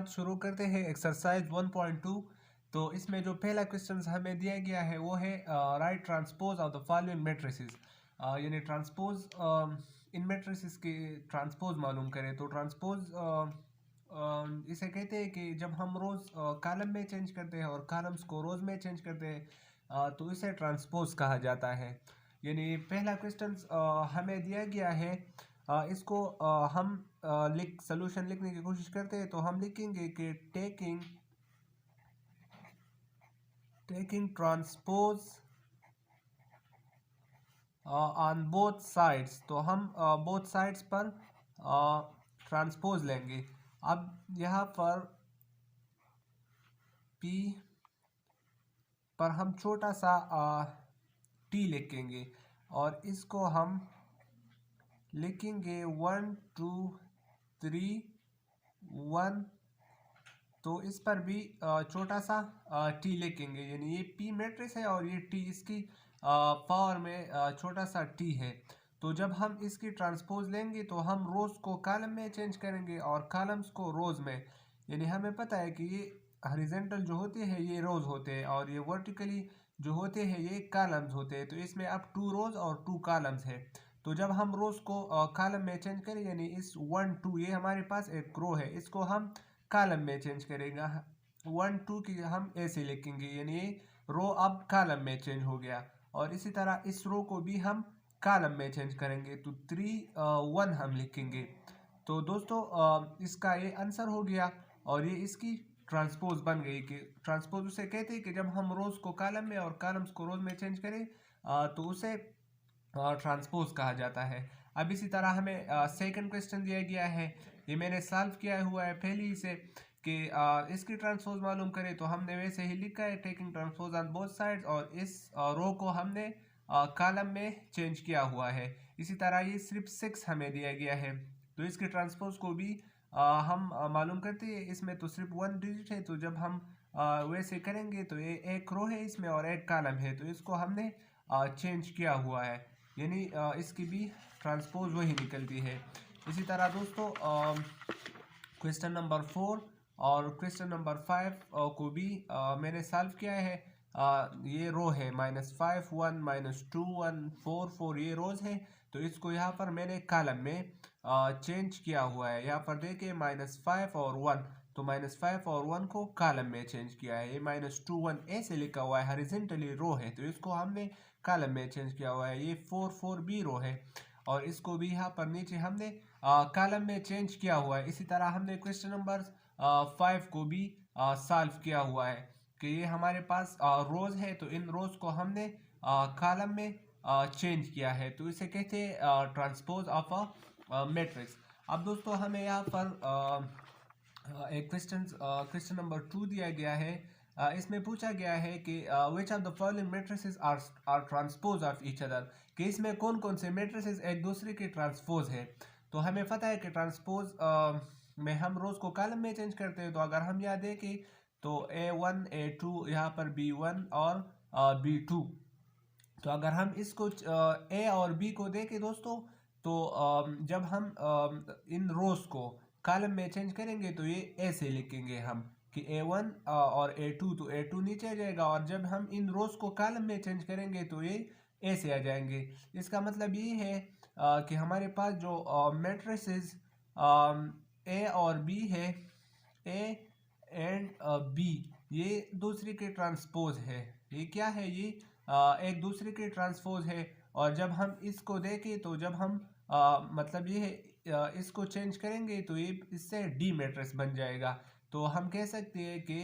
बाद शुरू करते हैं एक्सरसाइज 1.2। तो इसमें जो पहला क्वेश्चन हमें दिया गया है वो है right transpose of the following matrices, यानी ट्रांसपोज इन मैट्रिसेस के ट्रांसपोज मालूम करें। तो ट्रांसपोज इसे कहते हैं कि जब हम रोज़ कॉलम में चेंज करते हैं और कॉलम्स को रोज़ में चेंज करते हैं तो इसे ट्रांसपोज कहा जाता है। यानी पहला क्वेश्चन हमें दिया गया है, इसको हम सोल्यूशन लिखने की कोशिश करते हैं। तो हम लिखेंगे कि taking transpose on both sides. तो हम बोथ साइड्स पर ट्रांसपोज लेंगे। अब यहाँ पर P पर हम छोटा सा T लिखेंगे और इसको हम लिखेंगे 1 2 3 1। तो इस पर भी छोटा सा T लिखेंगे, यानी ये P मैट्रिक्स है और ये T इसकी पावर में छोटा सा T है। तो जब हम इसकी ट्रांसपोज लेंगे तो हम रोज को कॉलम में चेंज करेंगे और कॉलम्स को रोज में। यानी हमें पता है कि ये हॉरिजॉन्टल जो होते हैं ये रोज होते हैं और ये वर्टिकली जो होते हैं ये कॉलम्स होते हैं। तो इसमें अब 2 रोज और 2 कॉलम्स है। तो जब हम रोज को कॉलम में चेंज करें, यानी इस 1 2 ये हमारे पास एक रो है, इसको हम कॉलम में चेंज करेगा 1 2 की हम ऐसे लिखेंगे, यानी ये रो अब कॉलम में चेंज हो गया। और इसी तरह इस रो को भी हम कॉलम में चेंज करेंगे तो 3 1 हम लिखेंगे। तो दोस्तों इसका ये आंसर हो गया और ये इसकी ट्रांसपोज बन गई। कि ट्रांसपोज उसे कहते हैं कि जब हम रोज को कॉलम में और कॉलम्स को रोज में चेंज करें तो उसे ट्रांसपोज कहा जाता है। अब इसी तरह हमें सेकंड क्वेश्चन दिया गया है, ये मैंने सॉल्व किया हुआ है पहले ही से कि इसकी ट्रांसपोज मालूम करें। तो हमने वैसे ही लिखा है taking transpose on both sides और इस रो को हमने कॉलम में चेंज किया हुआ है। इसी तरह ये सिर्फ 6 हमें दिया गया है तो इसकी ट्रांसपोज को भी हम मालूम करते हैं। इसमें तो सिर्फ 1 डिजिट है, तो जब हम वैसे करेंगे तो ये एक रो है इसमें और एक कॉलम है, तो इसको हमने चेंज किया हुआ है, यानी इसकी भी ट्रांसपोज वही निकलती है। इसी तरह दोस्तों क्वेश्चन नंबर 4 और क्वेश्चन नंबर 5 को भी मैंने सॉल्व किया है। ये रो है -5 1 -2 1 4 4, ये रोज है। तो इसको यहाँ पर मैंने कॉलम में चेंज किया हुआ है। यहाँ पर देखिए -5 और 1, तो -5 और 1 को कॉलम में चेंज किया है। ये -2 1 ऐसे लिखा हुआ है, हॉरिजॉन्टली रो है, तो इसको हमने कॉलम में चेंज किया हुआ है। ये 4 4 भी रो है और इसको भी यहाँ पर नीचे हमने कॉलम में चेंज किया हुआ है। इसी तरह हमने क्वेश्चन नंबर 5 को भी सॉल्व किया हुआ है कि ये हमारे पास रोज है, तो इन रोज को हमने कॉलम में चेंज किया है, तो इसे कहते हैं ट्रांसपोज ऑफ अ मैट्रिक्स। अब दोस्तों हमें यहाँ पर एक क्वेश्चन नंबर 2 दिया गया है। इसमें पूछा गया है कि which of the following matrices are transpose of each other, कि इसमें कौन कौन से मैट्रिसेस एक दूसरे के ट्रांसपोज है। तो हमें पता है कि ट्रांसपोज में हम रोज को कॉलम में चेंज करते हैं। तो अगर हम यहाँ देखें तो A1 A2 यहाँ पर B1 और B2। तो अगर हम इसको A और B को देखें दोस्तों, तो जब हम इन रोज को कॉलम में चेंज करेंगे तो ये ऐसे लिखेंगे हम कि A1 और A2, तो A2 नीचे आ जाएगा और जब हम इन रोज को कॉलम में चेंज करेंगे तो ये ऐसे आ जाएंगे। इसका मतलब ये है कि हमारे पास जो मैट्रिसेस A और B है, A एंड B, ये दूसरे के ट्रांसपोज है। ये क्या है, ये एक दूसरे के ट्रांसपोज है। और जब हम इसको देखें तो जब हम मतलब ये इसको चेंज करेंगे तो ये इससे डी मैट्रिक्स बन जाएगा। तो हम कह सकते हैं कि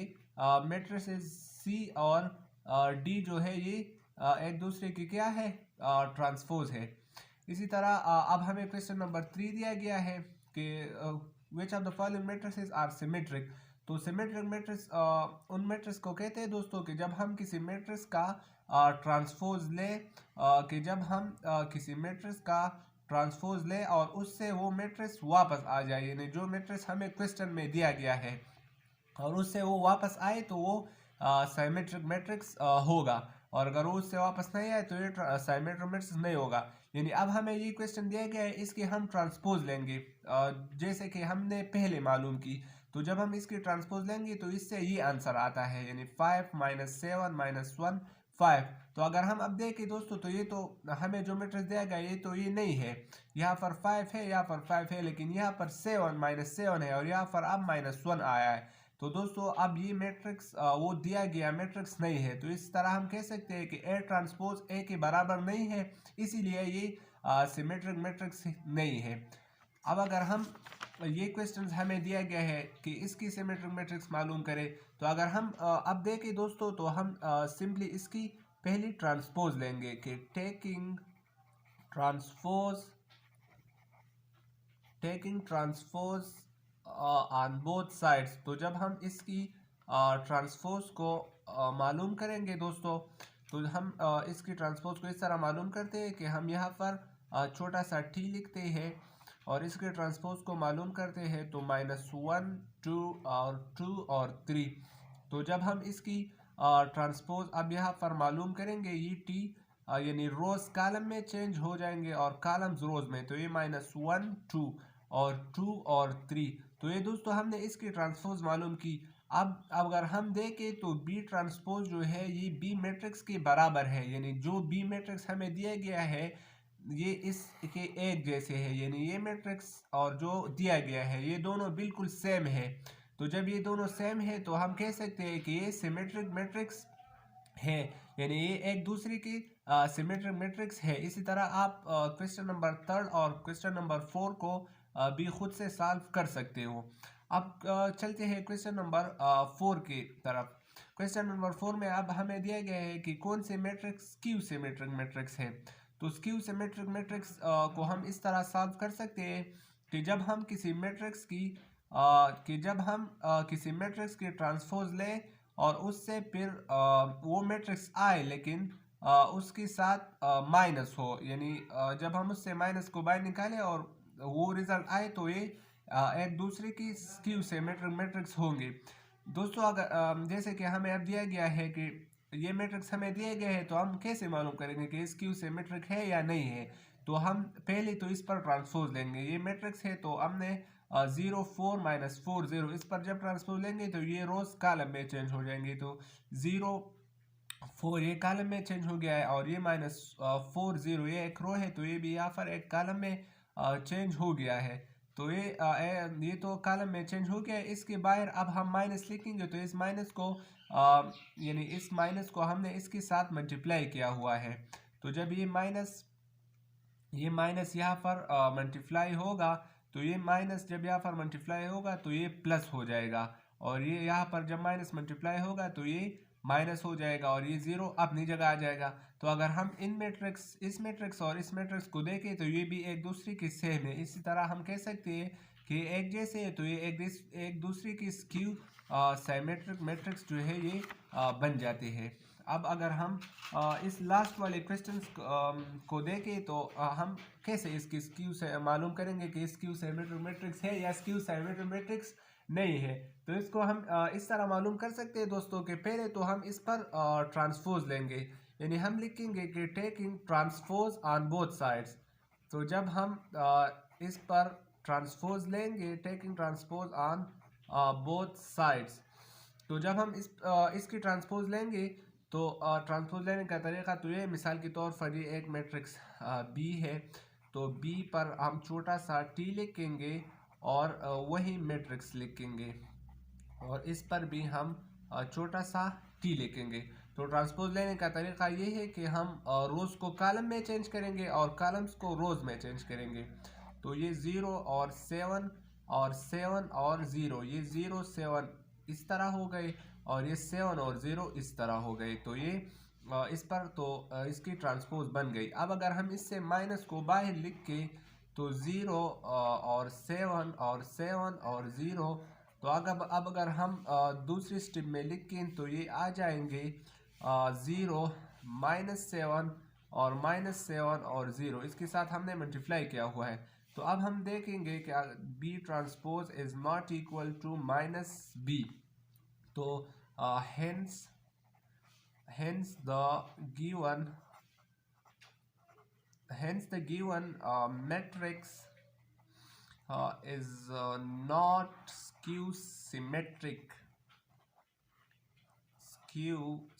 मैट्रिसेस सी और डी जो है ये एक दूसरे की क्या है, ट्रांसपोज है। इसी तरह अब हमें क्वेश्चन नंबर 3 दिया गया है कि which of the following matrices are symmetric. तो सिमेट्रिक मैट्रिक्स उन मैट्रिक्स को कहते हैं दोस्तों कि जब हम किसी मैट्रिक्स का ट्रांसपोज लें, कि जब हम किसी मैट्रिक्स का ट्रांसपोज लें और उससे वो मैट्रिक्स वापस आ जाए, यानी जो मैट्रिक्स हमें क्वेश्चन में दिया गया है और उससे वो वापस आए तो वो सिमेट्रिक मैट्रिक्स होगा, और अगर वो उससे वापस नहीं आए तो ये सिमेट्रिक मैट्रिक्स नहीं होगा। यानी अब हमें ये क्वेश्चन दिया गया है, इसके हम ट्रांसपोज लेंगे जैसे कि हमने पहले मालूम की। तो जब हम इसकी ट्रांसपोज लेंगे तो इससे ये आंसर आता है, यानी 5 - 7 - 1 5। तो अगर हम अब देखें दोस्तों तो ये तो हमें जो मैट्रिक्स दिया गया ये तो ये नहीं है, यहाँ पर 5 है, यहाँ पर 5 है, लेकिन यहाँ पर 7 - 7 है और यहाँ पर अब -1 आया है। तो दोस्तों अब ये मैट्रिक्स वो दिया गया मैट्रिक्स नहीं है। तो इस तरह हम कह सकते हैं कि ए ट्रांसपोज ए के बराबर नहीं है, इसीलिए ये सिमेट्रिक मैट्रिक्स नहीं है। अब अगर हम ये क्वेश्चन हमें दिया गया है कि इसकी सिमेट्रिक मैट्रिक्स मालूम करें, तो अगर हम अब देखें दोस्तों तो हम सिंपली इसकी पहली ट्रांसपोज लेंगे कि taking transpose on both sides. तो जब हम इसकी ट्रांसपोज को मालूम करेंगे दोस्तों, तो हम इसकी ट्रांसपोज को इस तरह मालूम करते हैं कि हम यहाँ पर छोटा सा टी लिखते हैं और इसके ट्रांसपोज को मालूम करते हैं, तो -1 2 और 3। तो जब हम इसकी ट्रांसपोज अब यहाँ पर मालूम करेंगे, ये टी यानी रोज कॉलम में चेंज हो जाएंगे और कॉलम्स रोज में। तो ये -1 2 और 3। तो ये दोस्तों हमने इसकी ट्रांसपोज मालूम की। अब अगर हम देखें तो बी ट्रांसपोज जो है ये बी मैट्रिक्स के बराबर है, यानी जो बी मैट्रिक्स हमें दिया गया है ये इसके एक जैसे है, यानी ये मैट्रिक्स और जो दिया गया है ये दोनों बिल्कुल सेम है। तो जब ये दोनों सेम है तो हम कह सकते हैं कि ये सिमेट्रिक मैट्रिक्स है, यानी ये एक दूसरे की सिमेट्रिक मैट्रिक्स है। इसी तरह आप क्वेश्चन नंबर 3 और क्वेश्चन नंबर 4 को भी खुद से सॉल्व कर सकते हो। अब चलते हैं क्वेश्चन नंबर 4 की तरफ। क्वेश्चन नंबर 4 में अब हमें दिया गया है कि कौन से मैट्रिक्स स्क्यू सिमेट्रिक मैट्रिक्स है। तो स्क्यू सिमेट्रिक मैट्रिक्स को हम इस तरह सॉल्व कर सकते हैं कि जब हम किसी मैट्रिक्स की ट्रांसपोज लें और उससे फिर वो मैट्रिक्स आए, लेकिन उसके साथ माइनस हो, यानी जब हम उससे माइनस को बाहर निकालें और वो रिजल्ट आए तो ये एक दूसरे की स्क्यू सिमेट्रिक मैट्रिक्स होंगे। दोस्तों अगर जैसे कि हमें अब दिया गया है कि ये मैट्रिक्स हमें दिए गए हैं, तो हम कैसे मालूम करेंगे कि स्क्यू सिमेट्रिक है या नहीं है। तो हम पहले तो इस पर ट्रांसपोज लेंगे, ये मैट्रिक्स है तो हमने 0 4 -4 0 इस पर जब ट्रांसपोज लेंगे तो ये रोज कॉलम में चेंज हो जाएंगे। तो 0 4 ये कॉलम में चेंज हो गया है और ये -4 0 ये एक रो है, तो ये भी यहाँ पर एक कॉलम में चेंज हो गया है। तो ये तो कॉलम में चेंज हो गया है। इसके बाहर अब हम माइनस लिखेंगे, तो इस माइनस को यानी इस माइनस को हमने इसके साथ मल्टीप्लाई किया हुआ है। तो जब ये माइनस यहाँ पर मल्टीप्लाई होगा, तो ये माइनस जब यहाँ पर मल्टीप्लाई होगा तो ये प्लस हो जाएगा, और ये यहाँ पर जब माइनस मल्टीप्लाई होगा तो ये माइनस हो जाएगा और ये 0 अपनी जगह आ जाएगा। तो अगर हम इस मैट्रिक्स और इस मैट्रिक्स को देखें तो ये भी एक दूसरे की सेम है। इसी तरह हम कह सकते हैं कि एक जैसे है, तो ये एक दूसरे की स्क्यू सिमेट्रिक मैट्रिक्स जो है ये बन जाते हैं। अब अगर हम इस लास्ट वाले क्वेश्चन को देखें तो हम कैसे इसकी स्क्यू से मालूम करेंगे कि स्क्यू सिमेट्रिक मैट्रिक्स है या स्क्यू सिमेट्रिक मैट्रिक्स नहीं है। तो इसको हम इस तरह मालूम कर सकते हैं दोस्तों कि पहले तो हम इस पर ट्रांसपोज लेंगे, यानी हम लिखेंगे कि taking transpose on both sides. तो जब हम इस पर ट्रांसपोज लेंगे, taking transpose on both sides, तो जब हम इसकी ट्रांसपोज लेंगे तो ट्रांसपोज लेने का तरीका तो ये, मिसाल के तौर पर ये एक मैट्रिक्स बी है, तो बी पर हम छोटा सा टी लिखेंगे और वही मैट्रिक्स लिखेंगे और इस पर भी हम छोटा सा टी लिखेंगे। तो ट्रांसपोज लेने का तरीका ये है कि हम रोज को कॉलम में चेंज करेंगे और कॉलम्स को रोज में चेंज करेंगे। तो ये 0 और 7 और 7 और 0, ये 0 7 इस तरह हो गए और ये 7 और 0 इस तरह हो गए। तो ये इस पर तो इसकी ट्रांसपोज बन गई। अब अगर हम इससे माइनस को बाहर लिख के तो 0 और 7 और 7 और 0, तो अब अगर हम दूसरी स्टेप में लिखें तो ये आ जाएंगे 0 -7 और -7 और 0, इसके साथ हमने मल्टीप्लाई किया हुआ है। तो अब हम देखेंगे कि B transpose is not equal to -b। तो hence the given matrix is not skew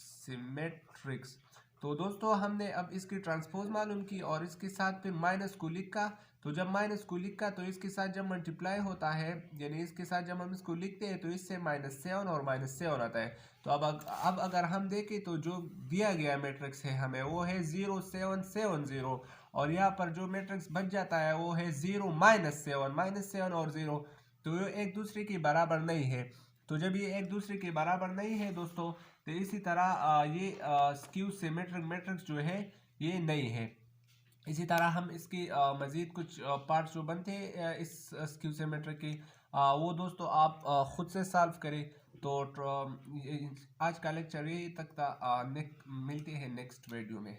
symmetrics। तो दोस्तों हमने अब इसकी ट्रांसपोज मालूम की और इसके साथ फिर माइनस को लिखा। तो जब माइनस को लिखा तो इसके साथ जब मल्टीप्लाई होता है, यानी इसके साथ जब हम इसको लिखते हैं तो इससे -7 और -7 आता है। तो अब अगर हम देखें तो जो दिया गया मैट्रिक्स है हमें वो है 0 7 7 0, और यहाँ पर जो मैट्रिक्स बच जाता है वो है 0 -7 और 0। तो ये एक दूसरे के बराबर नहीं है। तो जब ये एक दूसरे के बराबर नहीं है दोस्तों, तो इसी तरह ये स्क्यू सिमेट्रिक मैट्रिक्स जो है ये नहीं है। इसी तरह हम इसकी मज़ीद कुछ पार्ट्स जो बनते हैं इस स्क्यू सिमेट्रिक के, वो दोस्तों आप ख़ुद से सॉल्व करें। तो आज का लेक्चर यही तक था। मिलते हैं नेक्स्ट वीडियो में।